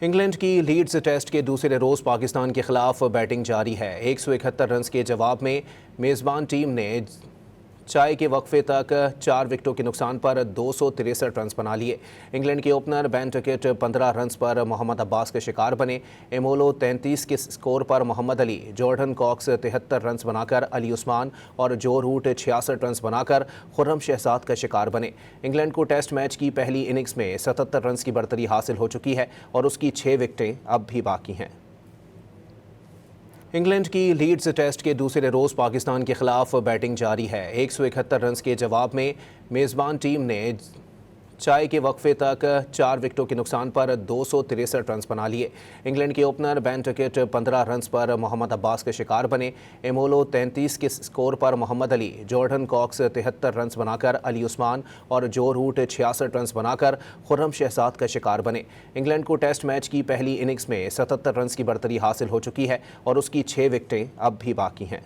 England की Leeds test के दूसरे रोज़ पाकिस्तान के खिलाफ बैटिंग जारी है। 171 रन के जवाब में मेज़बान टीम ने चाय के वक्फे तक 4 विकेटों के नुकसान पर 263 रन बना लिए। इंग्लैंड के ओपनर बेन टकेट 15 रन पर मोहम्मद अब्बास के शिकार बने। एमोलो 33 के स्कोर पर Mohammad Ali, Jordan Cox 73 run बनाकर अली उस्मान और जो रूट 66 रन बनाकर खुर्रम शहजाद का शिकार बने। इंग्लैंड को टेस्ट मैच की पहली इनिंग्स में 77 रन की बढ़तरी हासिल हो चुकी है और उसकी 6 विकेटें अब भी बाकी हैं। इंग्लैंड की लीड्स टेस्ट के दूसरे रोज़ पाकिस्तान के खिलाफ बैटिंग जारी है। 171 रन के जवाब में मेज़बान टीम ने चाय के वक्फे तक 4 विकेटों के नुकसान पर 263 रन बना लिए। इंग्लैंड के ओपनर बेन टकेट 15 रन पर मोहम्मद अब्बास के शिकार बने। एमोलो 33 के स्कोर पर Mohammad Ali, Jordan Cox 73 run बनाकर अली उस्मान और जो रूट 66 रन बनाकर खुर्रम शहजाद का शिकार बने। इंग्लैंड को टेस्ट मैच की पहली इनिंग्स में 77 रन की बढ़तरी हासिल हो चुकी है और उसकी 6 विकेटें अब भी बाकी हैं।